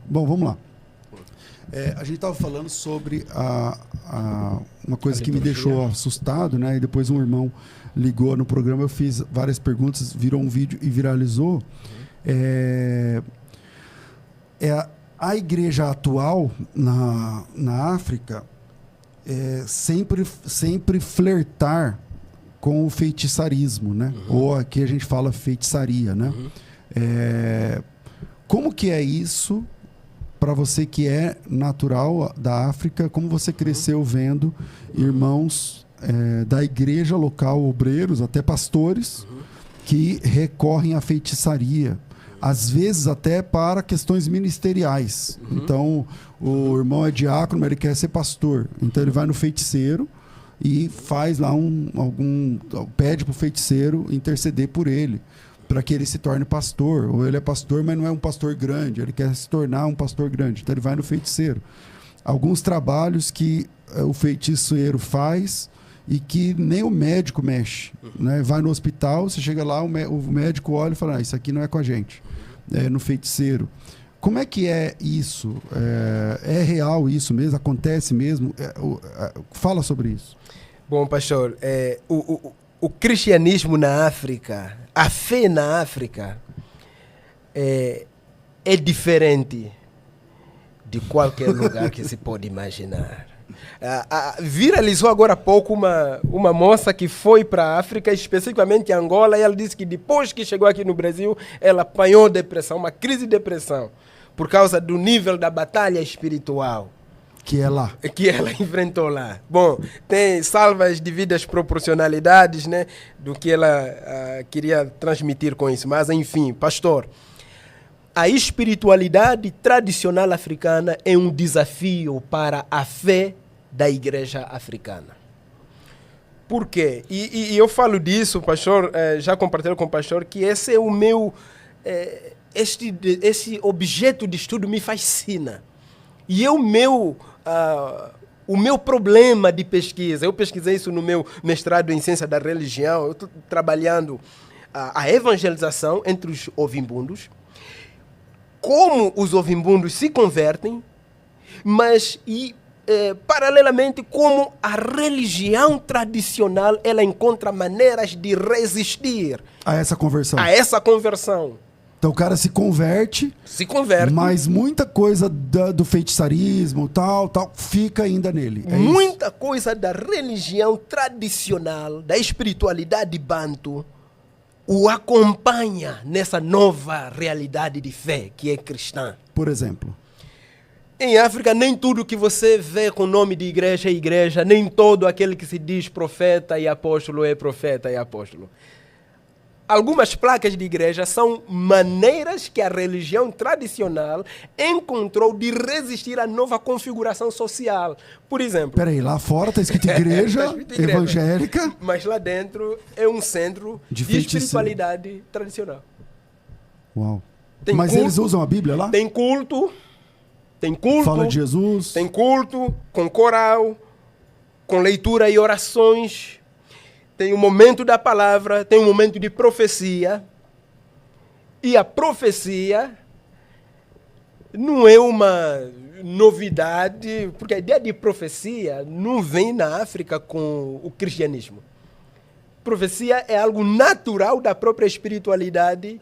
Bom, vamos lá. A gente estava falando sobre uma coisa que me deixou assustado, né? E depois um irmão ligou no programa, eu fiz várias perguntas, virou um vídeo e viralizou. A igreja atual na África sempre flertar com o feitiçarismo, né? Ou aqui a gente fala feitiçaria, né? Como que é isso para você que é natural da África? Como você cresceu vendo irmãos da igreja local, obreiros, até pastores, que recorrem à feitiçaria, às vezes até para questões ministeriais. Então, o irmão é diácono, mas ele quer ser pastor. Então, ele vai no feiticeiro e faz lá pede para o feiticeiro interceder por ele, para que ele se torne pastor. Ou ele é pastor, mas não é um pastor grande, ele quer se tornar um pastor grande. Então, ele vai no feiticeiro. Alguns trabalhos que o feiticeiro faz e que nem o médico mexe, né? Vai no hospital, você chega lá, o médico olha e fala, isso aqui não é com a gente, no feiticeiro. Como é que é isso? É real isso mesmo? Acontece mesmo? Fala sobre isso. Bom, pastor, o cristianismo na África, a fé na África é diferente de qualquer lugar que se pode imaginar. Viralizou agora há pouco uma moça que foi para a África, especificamente Angola, e ela disse que depois que chegou aqui no Brasil, ela apanhou depressão, uma crise de depressão, por causa do nível da batalha espiritual que ela enfrentou lá. Bom, tem salvas devidas proporcionalidades, né, do que ela queria transmitir com isso. Mas, enfim, pastor, a espiritualidade tradicional africana é um desafio para a fé da igreja africana. Por quê? E eu falo disso, pastor, já compartilhei com o pastor, que esse é o meu... esse objeto de estudo me fascina. E o meu problema de pesquisa, eu pesquisei isso no meu mestrado em ciência da religião, eu estou trabalhando a evangelização entre os ovimbundos, como os ovimbundos se convertem, mas paralelamente como a religião tradicional ela encontra maneiras de resistir a essa conversão. Então o cara se converte, mas muita coisa do feitiçarismo, tal, fica ainda nele. Muita coisa da religião tradicional, da espiritualidade bantu, o acompanha nessa nova realidade de fé que é cristã. Por exemplo? Em África, nem tudo que você vê com o nome de igreja é igreja, nem todo aquele que se diz profeta e apóstolo é profeta e apóstolo. Algumas placas de igreja são maneiras que a religião tradicional encontrou de resistir à nova configuração social. Por exemplo... Peraí, lá fora está escrito igreja evangélica. Mas lá dentro é um centro de espiritualidade tradicional. Uau. Mas culto, eles usam a Bíblia lá? Tem culto. Fala de Jesus. Tem culto, com coral, com leitura e orações. Tem um momento da palavra, tem um momento de profecia. E a profecia não é uma novidade, porque a ideia de profecia não vem na África com o cristianismo. Profecia é algo natural da própria espiritualidade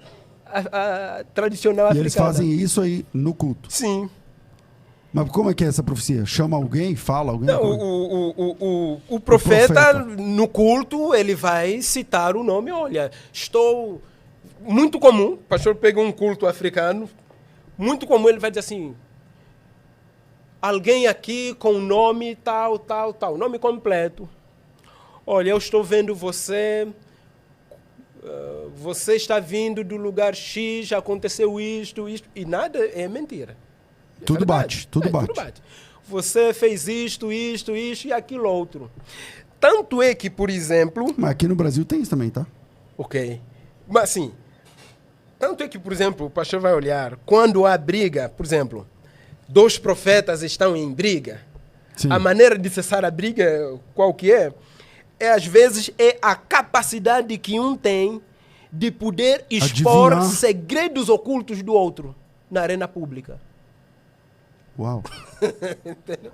tradicional africana. E eles fazem isso aí no culto? Sim. Mas como é que é essa profecia? Chama alguém, fala alguém? Não, o profeta, no culto, ele vai citar o nome. Olha, muito comum, o pastor pegou um culto africano, muito comum, ele vai dizer assim, alguém aqui com o nome tal, nome completo. Olha, eu estou vendo você, você está vindo do lugar X, aconteceu isto, e nada é mentira. Tudo bate. Você fez isto e aquilo outro. Tanto é que, por exemplo... Mas aqui no Brasil tem isso também, tá? Ok. Mas assim, tanto é que, por exemplo, o pastor vai olhar, quando há briga, por exemplo, dois profetas estão em briga, sim, a maneira de cessar a briga, qual que é? Às vezes, é a capacidade que um tem de poder expor segredos ocultos do outro na arena pública. Uau. Entendeu?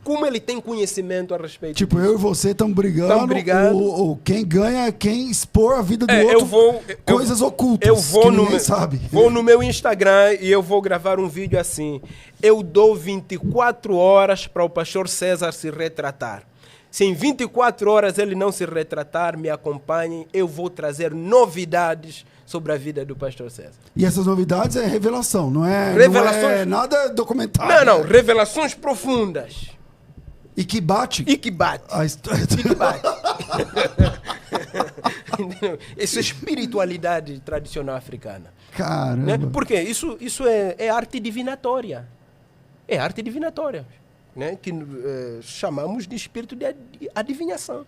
Como ele tem conhecimento a respeito Tipo, disso. eu e você estamos brigando. Tamo brigando. Quem ganha é quem expor a vida do Eu outro. vou, coisas ocultas eu vou que no ninguém meu, sabe. Vou no meu Instagram e eu vou gravar um vídeo assim. Eu dou 24 horas para o pastor César se retratar. Se em 24 horas ele não se retratar, me acompanhem, eu vou trazer novidades sobre a vida do pastor César. E essas novidades é revelação, não é, Revelações... não é nada documentário. Não, revelações profundas. E que bate. E que bate. A história. E que bate. Isso é espiritualidade tradicional africana. Caramba. Né? Porque isso é arte divinatória. É arte divinatória. Né? Que chamamos de espírito de adivinhação.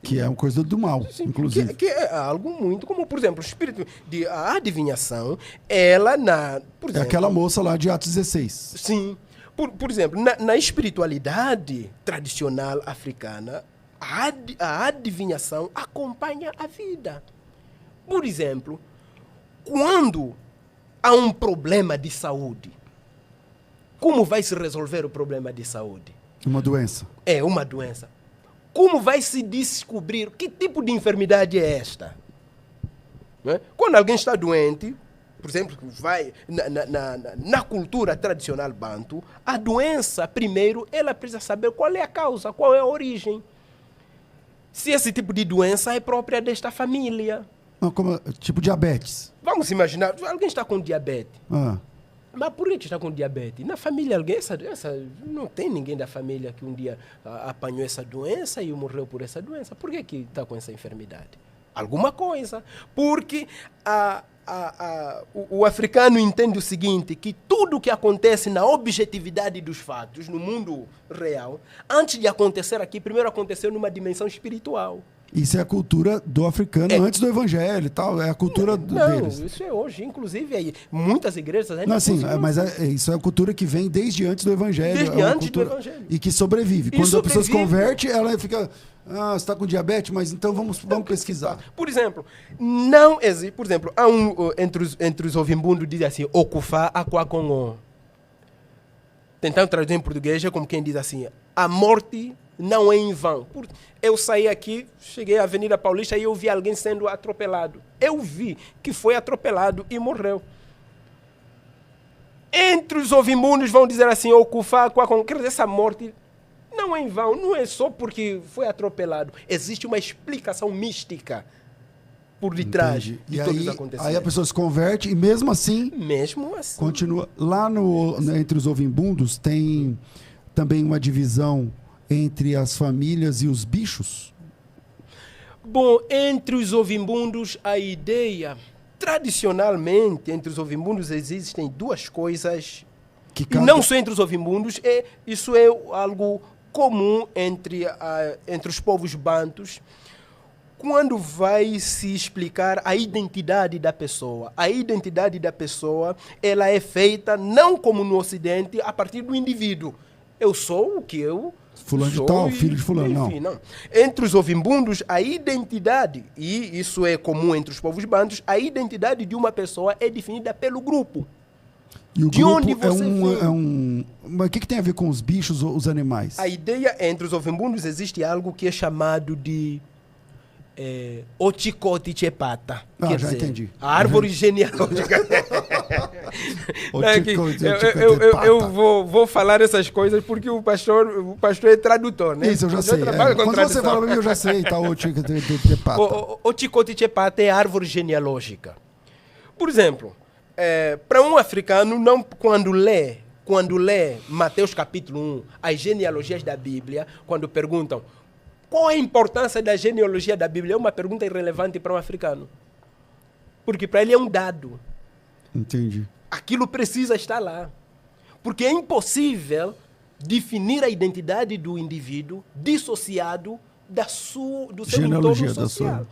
Que é uma coisa do mal, Sim, inclusive. Que é algo muito comum. Por exemplo, o espírito de adivinhação, ela por É exemplo, aquela moça lá de Atos 16. Sim. Por exemplo, na espiritualidade tradicional africana, a adivinhação acompanha a vida. Por exemplo, quando há um problema de saúde, como vai se resolver o problema de saúde? Uma doença. É uma doença. Como vai se descobrir que tipo de enfermidade é esta? Né? Quando alguém está doente, por exemplo, vai na cultura tradicional banto, a doença, primeiro, ela precisa saber qual é a causa, qual é a origem. Se esse tipo de doença é própria desta família. Não, tipo diabetes. Vamos imaginar, alguém está com diabetes. Ah. Mas por que está com diabetes? Na família, alguém, não tem ninguém da família que um dia apanhou essa doença e morreu por essa doença. Por que está com essa enfermidade? Alguma coisa. Porque o africano entende o seguinte, que tudo que acontece na objetividade dos fatos, no mundo real, antes de acontecer aqui, primeiro aconteceu numa dimensão espiritual. Isso é a cultura do africano antes do evangelho e tal. É a cultura deles. Não, isso é hoje. Inclusive, aí, muitas igrejas ainda não, assim, funcionam. mas isso é a cultura que vem desde antes do evangelho. Desde antes do evangelho. E que sobrevive. Quando a pessoa se converte, ela fica... Ah, você está com diabetes, mas então vamos pesquisar. Por exemplo, não existe... Por exemplo, há entre os ovimbundos diz assim, Okufá Aquacongo. Tentando traduzir em português é como quem diz assim, a morte não é em vão. Eu saí aqui, cheguei à Avenida Paulista e eu vi alguém sendo atropelado. Eu vi que foi atropelado e morreu. Entre os ovimbundos vão dizer assim, Okufá Aquacongo. Quer dizer, essa morte não é em vão, não é só porque foi atropelado. Existe uma explicação mística por detrás de todos os acontecimentos. Aí a pessoa se converte e mesmo assim continua. Lá entre os ovimbundos tem também uma divisão entre as famílias e os bichos? Bom, entre os ovimbundos, a ideia, tradicionalmente, entre os ovimbundos existem duas coisas, e não só entre os ovimbundos, isso é algo comum entre os povos bantus, quando vai se explicar a identidade da pessoa. A identidade da pessoa, ela é feita não como no Ocidente, a partir do indivíduo. Eu sou o que eu fulano sou de tal, filho de fulano, enfim, não. Entre os ovimbundos, a identidade, e isso é comum entre os povos bantus, a identidade de uma pessoa é definida pelo grupo. E o de grupo onde você Mas o que tem a ver com os bichos ou os animais? A ideia entre os ovimbundos existe algo que é chamado de Oticote Chepata. Ah, já entendi. A árvore genealógica. Eu vou falar essas coisas porque o pastor é tradutor, né? Isso, eu já sei. Quando você fala para mim, eu já sei. Tá, Oticote Chepata. Oticote Chepata é a árvore genealógica. Por exemplo, para um africano, não, quando lê Mateus capítulo 1, as genealogias da Bíblia, quando perguntam qual é a importância da genealogia da Bíblia, é uma pergunta irrelevante para um africano. Porque para ele é um dado. Entendi. Aquilo precisa estar lá. Porque é impossível definir a identidade do indivíduo dissociado do seu entorno social.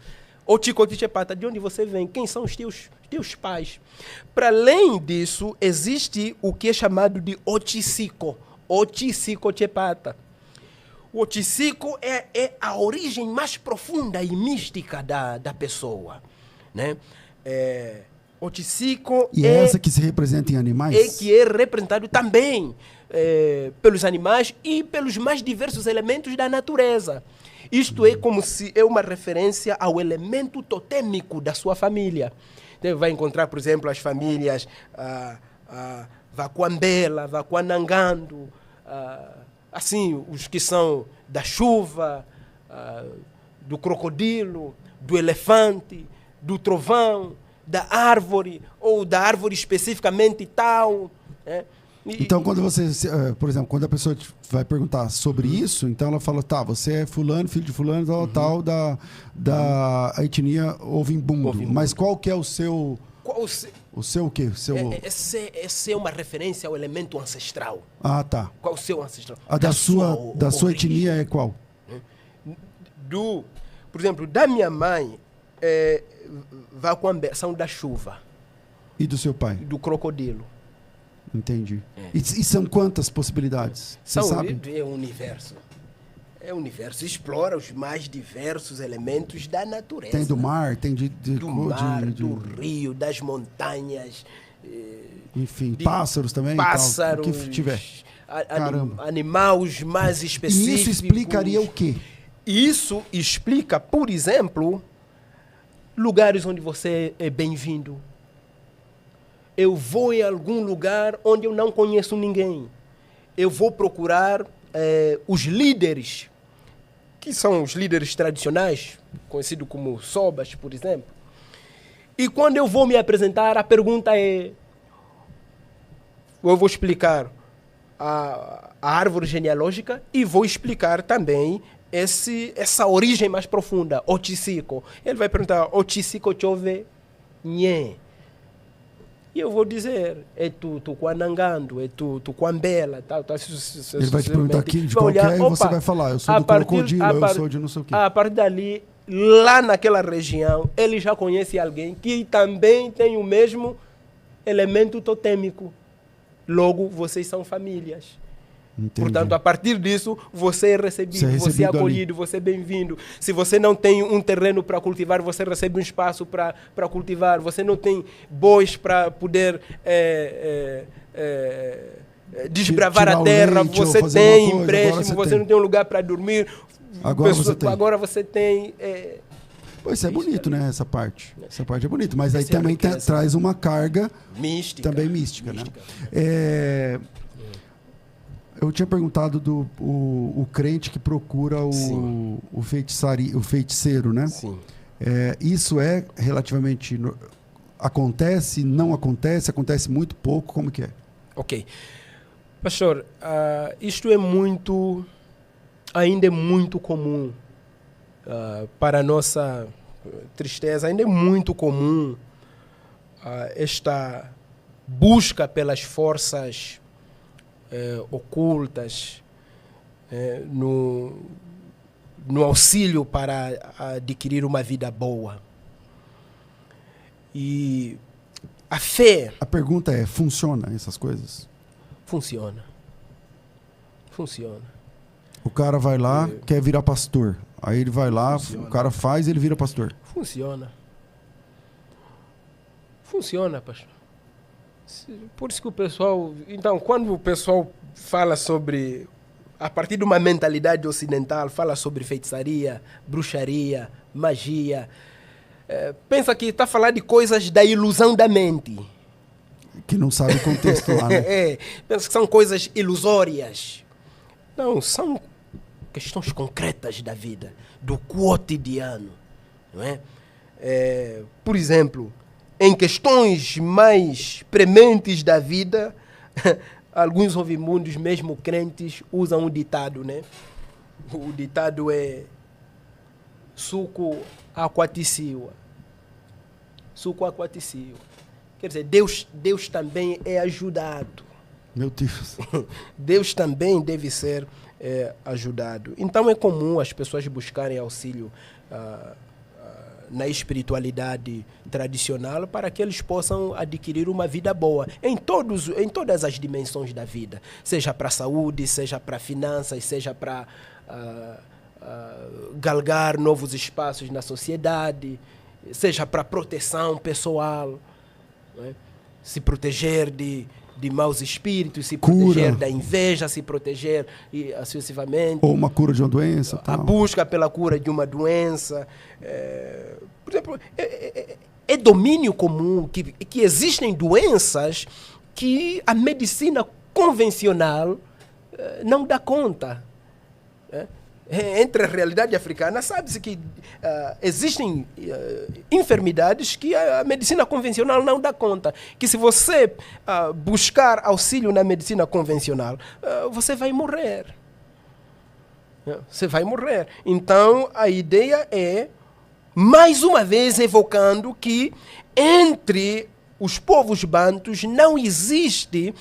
Oticote Chepata, de onde você vem? Quem são os teus pais? Para além disso, existe o que é chamado de Otisico Chepata. O Otisico é a origem mais profunda e mística da pessoa. Né? O ticico E é essa que se representa em animais? é que é representado também pelos animais e pelos mais diversos elementos da natureza. Isto é como se é uma referência ao elemento totêmico da sua família. Então, vai encontrar, por exemplo, as famílias Vacuambela, Vacuanangando, assim, os que são da chuva, do crocodilo, do elefante, do trovão, da árvore, ou da árvore especificamente tal. Né? Então, quando você, por exemplo, quando a pessoa vai perguntar sobre isso, então ela fala, tá, você é fulano, filho de fulano, tal, da etnia Ovimbundo. Mas qual que é o seu... O seu o quê? Essa é uma referência ao elemento ancestral. Ah, tá. Qual o seu ancestral? A da sua etnia é qual? Por exemplo, da minha mãe, Vacuambé, são da chuva. E do seu pai? Do crocodilo. Entendi. E são quantas possibilidades? Você sabe? É o universo. É o universo. Explora os mais diversos elementos da natureza. Tem do mar, tem do mar, do rio, das montanhas. Enfim, pássaros também? Pássaros. O que tiver. Animais mais específicos. E isso explicaria o quê? Isso explica, por exemplo, lugares onde você é bem-vindo. Eu vou em algum lugar onde eu não conheço ninguém. Eu vou procurar os líderes, que são os líderes tradicionais, conhecidos como sobas, por exemplo. E quando eu vou me apresentar, a pergunta é... Eu vou explicar a árvore genealógica e vou explicar também essa origem mais profunda, o ticico. Ele vai perguntar, o ticico chove nhé. E eu vou dizer, é Tuquanangando, é Tuquambela, tal. Ele vai te perguntar aqui de qualquer e você vai falar, eu sou do crocodilo, eu sou de não sei o quê. A partir dali, lá naquela região, ele já conhece alguém que também tem o mesmo elemento totêmico. Logo, vocês são famílias. Entendi. Portanto, a partir disso, você é recebido, você é acolhido, ali. Você é bem-vindo. Se você não tem um terreno para cultivar, você recebe um espaço para cultivar. Você não tem bois para poder desbravar a terra, você tem empréstimo, você não tem um lugar para dormir. Agora você tem... Pois é bonito, né, essa parte. Essa parte é bonita, mas aí também traz uma carga mística, também mística. Né? Eu tinha perguntado o crente que procura o feiticeiro, né? Sim. Isso é relativamente... Acontece, não acontece, acontece muito pouco, como que é? Ok. Pastor, isto ainda é muito comum. Para a nossa tristeza, ainda é muito comum esta busca pelas forças ocultas no auxílio para adquirir uma vida boa. E a fé... A pergunta é, funciona essas coisas? Funciona. O cara vai lá, quer virar pastor. Aí ele vai lá, o cara faz e ele vira pastor. Funciona, pastor. Por isso que o pessoal... Então, quando o pessoal fala sobre... A partir de uma mentalidade ocidental, fala sobre feitiçaria, bruxaria, magia... pensa que está a falar de coisas da ilusão da mente. Que não sabe o contexto lá, né? Pensa que são coisas ilusórias. Não, são questões concretas da vida, do cotidiano. Não é? Por exemplo, em questões mais prementes da vida, alguns ovimundos, mesmo crentes, usam um ditado, né? O ditado é suco aquaticil. Suco aquaticil. Quer dizer, Deus também é ajudado. Meu Deus. Deus também deve ser ajudado. Então é comum as pessoas buscarem auxílio na espiritualidade tradicional para que eles possam adquirir uma vida boa em todas as dimensões da vida, seja para a saúde, seja para finanças, seja para galgar novos espaços na sociedade, seja para proteção pessoal. não é? Se proteger de maus espíritos, se proteger da inveja, se proteger sucessivamente. Ou uma cura de uma doença. A busca pela cura de uma doença. Por exemplo, é domínio comum que existem doenças que a medicina convencional não dá conta. Entre a realidade africana, sabe-se que existem enfermidades que a medicina convencional não dá conta. Que se você buscar auxílio na medicina convencional, você vai morrer. Você vai morrer. Então, a ideia é, mais uma vez, evocando que entre os povos bantus não existe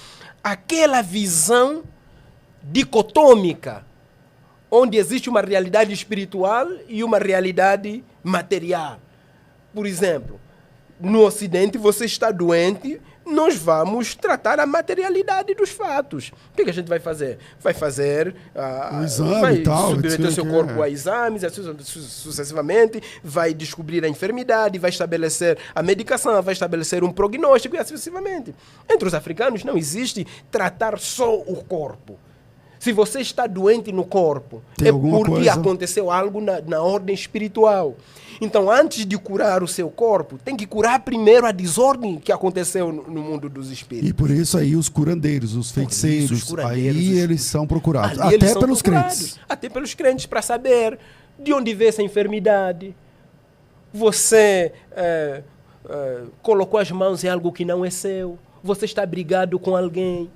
aquela visão dicotômica, onde existe uma realidade espiritual e uma realidade material. Por exemplo, no Ocidente você está doente, nós vamos tratar a materialidade dos fatos. O que a gente vai fazer? Vai fazer... um exame vai e tal. submeter o seu corpo a exames, sucessivamente, vai descobrir a enfermidade, vai estabelecer a medicação, vai estabelecer um prognóstico e assim sucessivamente. Entre os africanos não existe tratar só o corpo. Se você está doente no corpo, é porque aconteceu algo na ordem espiritual. Então, antes de curar o seu corpo, tem que curar primeiro a desordem que aconteceu no mundo dos espíritos. E por isso aí os curandeiros, os feiticeiros, aí eles são procurados. Até pelos crentes. Até pelos crentes, para saber de onde veio essa enfermidade. Você colocou as mãos em algo que não é seu. Você está brigado com alguém.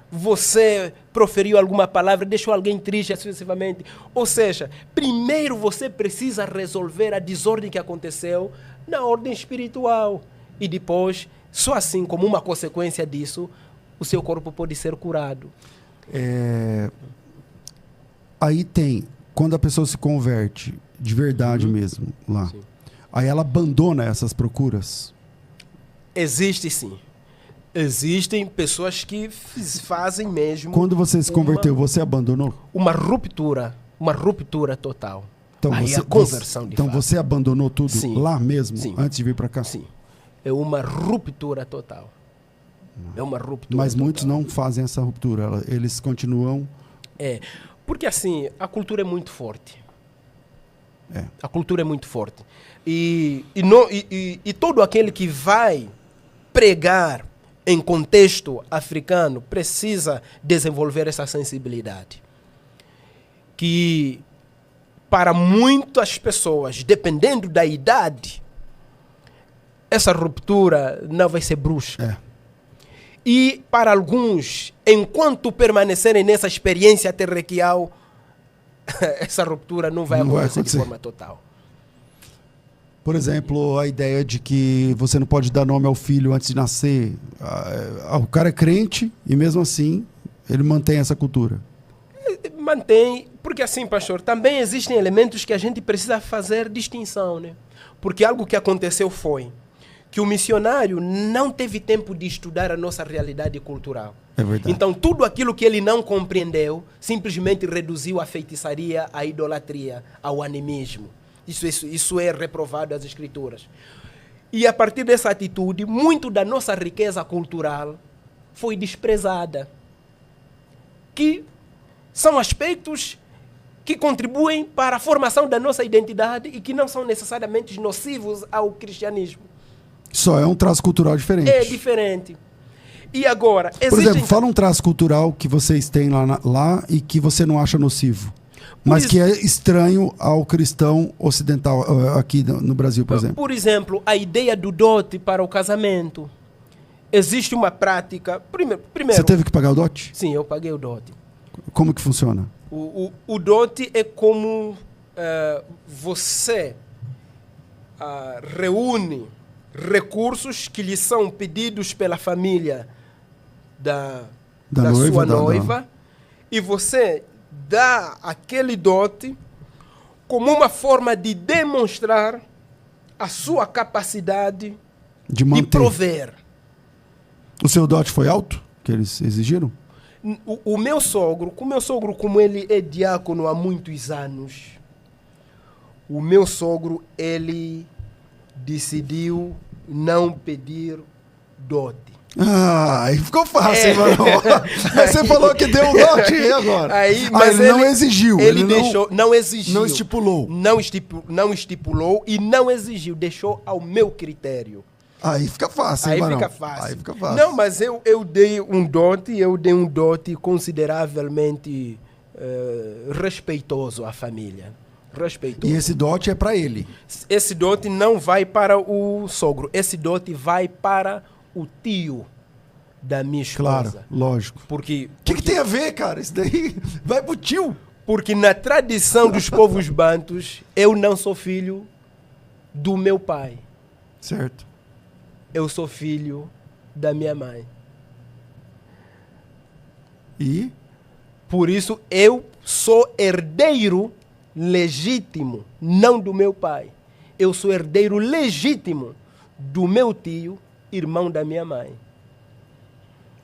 Você proferiu alguma palavra, deixou alguém triste, sucessivamente. Ou seja, primeiro você precisa resolver a desordem que aconteceu na ordem espiritual. E depois, só assim, como uma consequência disso, o seu corpo pode ser curado. Aí tem, quando a pessoa se converte de verdade mesmo lá, sim, aí ela abandona essas procuras? Existe sim. Existem pessoas que fazem mesmo... Quando você se converteu, você abandonou? Uma ruptura total. Então, aí a conversão de fato. Você abandonou tudo, sim, lá mesmo, sim, antes de vir para cá? Sim. É uma ruptura total. É uma ruptura Mas total. Muitos não fazem essa ruptura, eles continuam... Porque assim, a cultura é muito forte. A cultura é muito forte. E todo aquele que vai pregar em contexto africano, precisa desenvolver essa sensibilidade. Que, para muitas pessoas, dependendo da idade, essa ruptura não vai ser brusca. E, para alguns, enquanto permanecerem nessa experiência terrequial, essa ruptura não vai acontecer de forma total. Por exemplo, a ideia de que você não pode dar nome ao filho antes de nascer. O cara é crente e mesmo assim ele mantém essa cultura. Mantém, porque assim, pastor, também existem elementos que a gente precisa fazer distinção, né? Porque algo que aconteceu foi que o missionário não teve tempo de estudar a nossa realidade cultural. É verdade. Então, tudo aquilo que ele não compreendeu, simplesmente reduziu à feitiçaria, à idolatria, ao animismo. Isso é reprovado das Escrituras. E a partir dessa atitude, muito da nossa riqueza cultural foi desprezada. Que são aspectos que contribuem para a formação da nossa identidade e que não são necessariamente nocivos ao cristianismo. Só é um traço cultural diferente. É diferente. E agora... Por exemplo, fala um traço cultural que vocês têm lá e que você não acha nocivo. Mas que é estranho ao cristão ocidental aqui no Brasil, por exemplo. Por exemplo, a ideia do dote para o casamento. Existe uma prática... Primeiro, você teve que pagar o dote? Sim, eu paguei o dote. Como que funciona? O dote é como você reúne recursos que lhe são pedidos pela família da sua noiva e você dá aquele dote como uma forma de demonstrar a sua capacidade de prover. O seu dote foi alto, que eles exigiram? O meu sogro, como ele é diácono há muitos anos, o meu sogro, ele decidiu não pedir dote. Aí ficou fácil, mano. Aí você falou que deu um dote, e agora? Mas ele não exigiu. Ele deixou, não exigiu. Não estipulou. Não estipulou e não exigiu. Deixou ao meu critério. Aí fica fácil, Aí Barão. fica fácil. Aí fica fácil. Não, mas eu dei um dote consideravelmente respeitoso à família. Respeitoso. E esse dote é pra ele? Esse dote não vai para o sogro. Esse dote vai para o tio da minha esposa. Claro, lógico. Porque O que tem a ver, cara? Isso daí vai pro tio. Porque na tradição dos povos bantus, eu não sou filho do meu pai. Certo. Eu sou filho da minha mãe. E? Por isso, eu sou herdeiro legítimo, não do meu pai. Eu sou herdeiro legítimo do meu tio, irmão da minha mãe.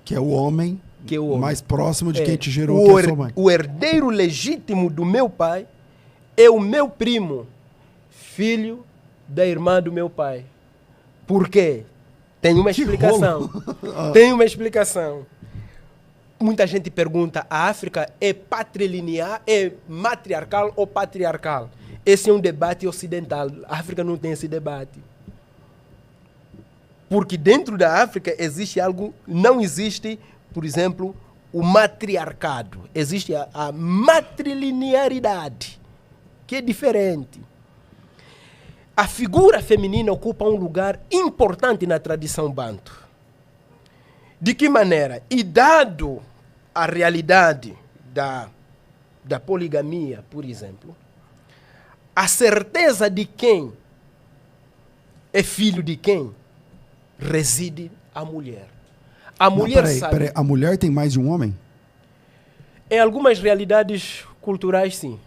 Que é o homem, Que é o homem. mais próximo de quem te gerou, que é a sua mãe. O herdeiro legítimo do meu pai é o meu primo, filho da irmã do meu pai. Por quê? Tem uma explicação. Tem uma explicação. Muita gente pergunta, a África é patrilinear, é matriarcal ou patriarcal? Esse é um debate ocidental. A África não tem esse debate. Porque dentro da África existe algo, não existe, por exemplo, o matriarcado. Existe a matrilinearidade, que é diferente. A figura feminina ocupa um lugar importante na tradição banto. De que maneira? E dado a realidade da poligamia, por exemplo, a certeza de quem é filho de quem reside a mulher. A mulher sabe. Peraí, a mulher tem mais de um homem? Em algumas realidades culturais, sim.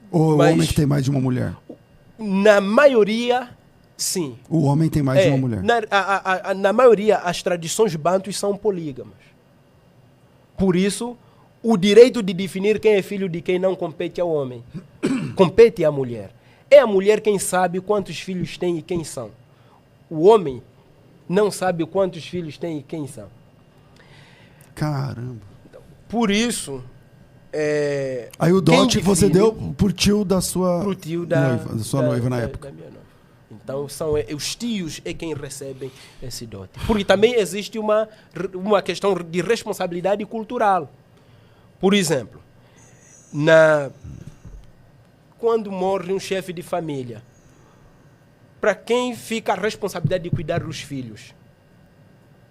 Ou Mas o homem que tem mais de uma mulher? Na maioria, sim. O homem tem mais de uma mulher. Na maioria, as tradições bantus são polígamas. Por isso, o direito de definir quem é filho de quem não compete ao homem. Compete à mulher. É a mulher quem sabe quantos filhos tem e quem são. O homem não sabe quantos filhos tem e quem são. Caramba. Por isso... Aí o dote você deu pro tio da sua pro tio noiva, da sua noiva na época. Da minha noiva. Então, os tios é quem recebem esse dote. Porque também existe uma questão de responsabilidade cultural. Por exemplo, quando morre um chefe de família, para quem fica a responsabilidade de cuidar dos filhos?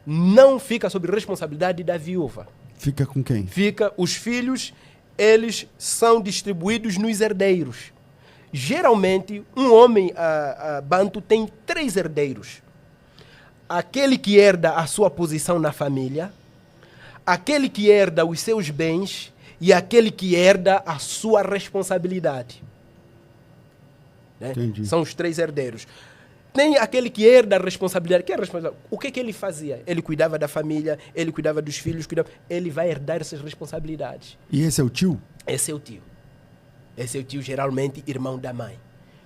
Não fica sob responsabilidade da viúva. Fica com quem? Fica os filhos, eles são distribuídos nos herdeiros. Geralmente, um homem banto tem 3 herdeiros. Aquele que herda a sua posição na família, aquele que herda os seus bens e aquele que herda a sua responsabilidade. Né? Entendi. São os 3 herdeiros. Tem aquele que herda a responsabilidade. Que é a responsabilidade? O que ele fazia? Ele cuidava da família, ele cuidava dos filhos, ele vai herdar essas responsabilidades. E esse é o tio? Esse é o tio. Esse é o tio, geralmente, irmão da mãe.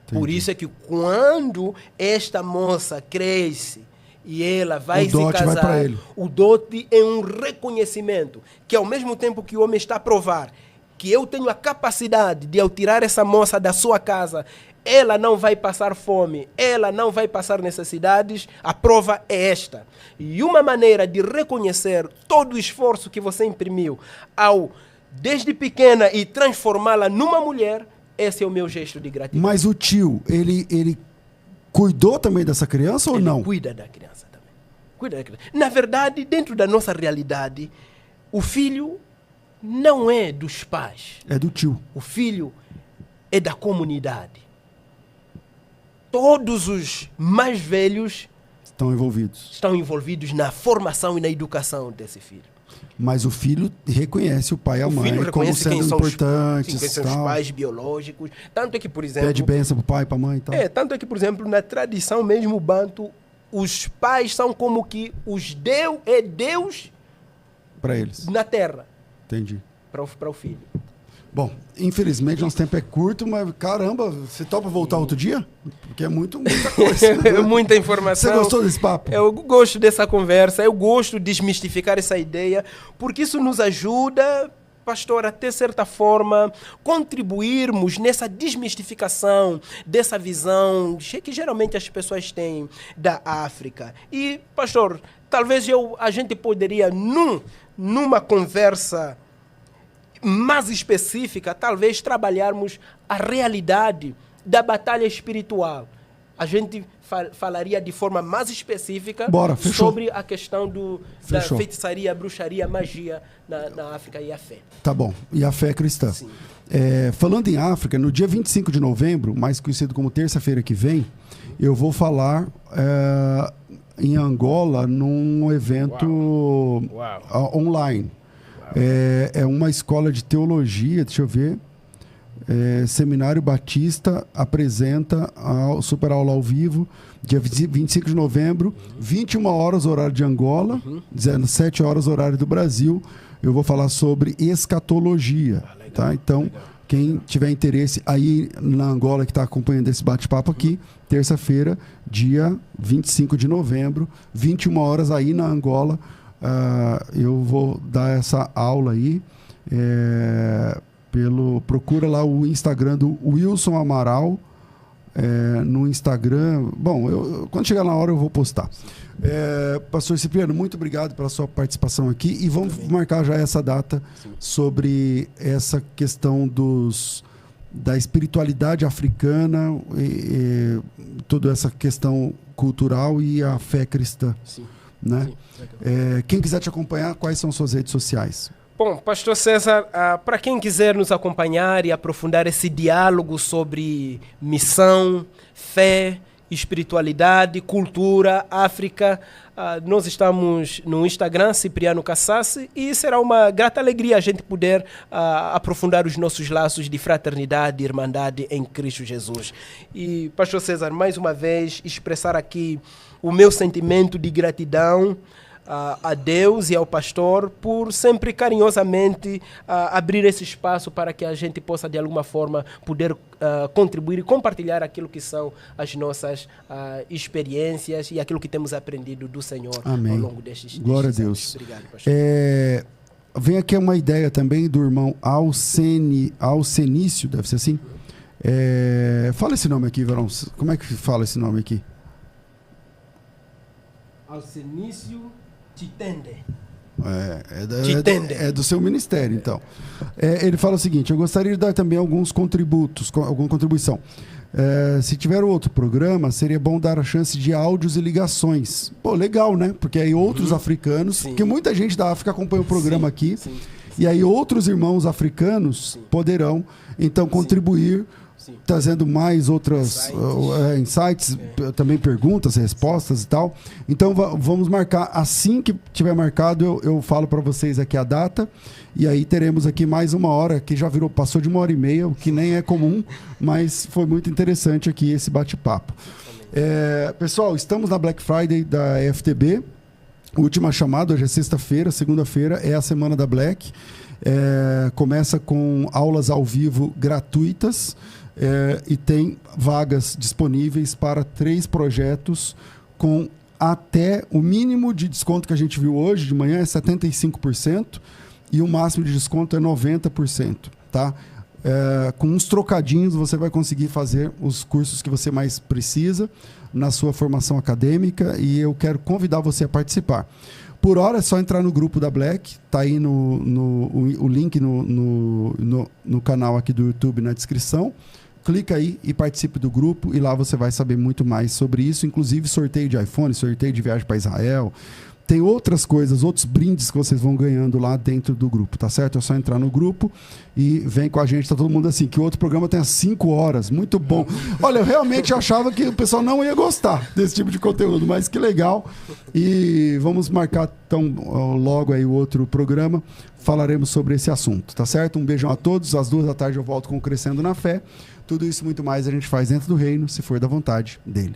Entendi. Por isso é que quando esta moça cresce e ela vai se vai pra casar, ele. o dote é um reconhecimento que, ao mesmo tempo que o homem está a provar que eu tenho a capacidade de, ao tirar essa moça da sua casa, ela não vai passar fome, ela não vai passar necessidades, a prova é esta. E uma maneira de reconhecer todo o esforço que você imprimiu desde pequena e transformá-la numa mulher, esse é o meu gesto de gratidão. Mas o tio, ele cuidou também dessa criança ou não? Ele cuida da criança também. Cuida da criança. Na verdade, dentro da nossa realidade, o filho não é dos pais. É do tio. O filho é da comunidade. Todos os mais velhos estão envolvidos na formação e na educação desse filho. Mas o filho reconhece o pai e a mãe como sendo importantes. Quem são os pais biológicos. Tanto é que, por exemplo... Pede bênção pro pai e pra mãe e tal. Tanto é que, por exemplo, na tradição mesmo banto, os pais são como que Deus para eles. Na terra. Entendi. Para o filho. Bom, infelizmente nosso tempo é curto, mas caramba, você topa voltar outro dia? Porque é muita coisa. É muita informação. Você gostou desse papo? Eu gosto dessa conversa, eu gosto de desmistificar essa ideia, porque isso nos ajuda, pastor, a de certa forma contribuirmos nessa desmistificação dessa visão que geralmente as pessoas têm da África. E, pastor, talvez a gente poderia, numa conversa mais específica, talvez trabalharmos a realidade da batalha espiritual. A gente falaria de forma mais específica sobre a questão da feitiçaria, bruxaria, magia na África e a fé. Tá bom. E a fé cristã. Sim. Falando em África, no dia 25 de novembro, mais conhecido como terça-feira que vem, eu vou falar em Angola num evento online. É uma escola de teologia, deixa eu ver. Seminário Batista apresenta a super aula ao vivo, dia 25 de novembro, 21 horas, horário de Angola, 17 horas, horário do Brasil. Eu vou falar sobre escatologia. Tá? Então, quem tiver interesse aí na Angola, que está acompanhando esse bate-papo aqui, terça-feira, dia 25 de novembro, 21 horas aí na Angola. Eu vou dar essa aula aí. Procura lá o Instagram do Wilson Amaral. No Instagram. Bom, quando chegar na hora eu vou postar. Pastor Cipriano, muito obrigado pela sua participação aqui. E vamos marcar já essa data sobre essa questão da espiritualidade africana, toda essa questão cultural e a fé cristã. Sim. Né? Quem quiser te acompanhar, quais são suas redes sociais? Bom, pastor César, para quem quiser nos acompanhar e aprofundar esse diálogo sobre missão, fé, espiritualidade, cultura, África, nós estamos no Instagram, Cipriano Cassassi, e será uma grata alegria a gente poder aprofundar os nossos laços de fraternidade e irmandade em Cristo Jesus. E, pastor César, mais uma vez, expressar aqui o meu sentimento de gratidão a Deus e ao pastor por sempre carinhosamente abrir esse espaço para que a gente possa de alguma forma poder contribuir e compartilhar aquilo que são as nossas experiências e aquilo que temos aprendido do Senhor. Amém. Ao longo destes Glória anos. a Deus. Obrigado, pastor. Vem aqui uma ideia também do irmão Alcenício, deve ser assim? Fala esse nome aqui, Verão. Como é que fala esse nome aqui? Alcenício Titende. É do seu ministério, então. Ele fala o seguinte: eu gostaria de dar também alguns contributos, alguma contribuição. Se tiver outro programa, seria bom dar a chance de áudios e ligações. Pô, legal, né? Porque aí outros africanos, porque muita gente da África acompanha o programa aqui, e aí outros irmãos africanos poderão, então, contribuir, trazendo mais outras insights, também perguntas, respostas e tal. Então vamos marcar, assim que tiver marcado, eu falo para vocês aqui a data, e aí teremos aqui mais uma hora, que já passou de 1h30, o que nem é comum, mas foi muito interessante aqui esse bate-papo. Pessoal, estamos na Black Friday da FTB, última chamada, hoje é sexta-feira, segunda-feira é a semana da Black. Começa com aulas ao vivo gratuitas, e tem vagas disponíveis para 3 projetos com até o mínimo de desconto que a gente viu hoje de manhã é 75% e o máximo de desconto é 90%, tá? Com uns trocadinhos você vai conseguir fazer os cursos que você mais precisa na sua formação acadêmica, e eu quero convidar você a participar. Por hora é só entrar no grupo da Black, tá aí o link no canal aqui do YouTube na descrição. Clica aí e participe do grupo, e lá você vai saber muito mais sobre isso, inclusive sorteio de iPhone, sorteio de viagem para Israel. Tem outras coisas, outros brindes que vocês vão ganhando lá dentro do grupo, tá certo? É só entrar no grupo e vem com a gente. Tá todo mundo assim, que o outro programa tem 5 horas, muito bom. Olha, eu realmente achava que o pessoal não ia gostar desse tipo de conteúdo, mas que legal. E vamos marcar então logo aí o outro programa, falaremos sobre esse assunto, tá certo? Um beijão a todos, às 14h eu volto com o Crescendo na Fé. Tudo isso e muito mais a gente faz dentro do reino, se for da vontade dele.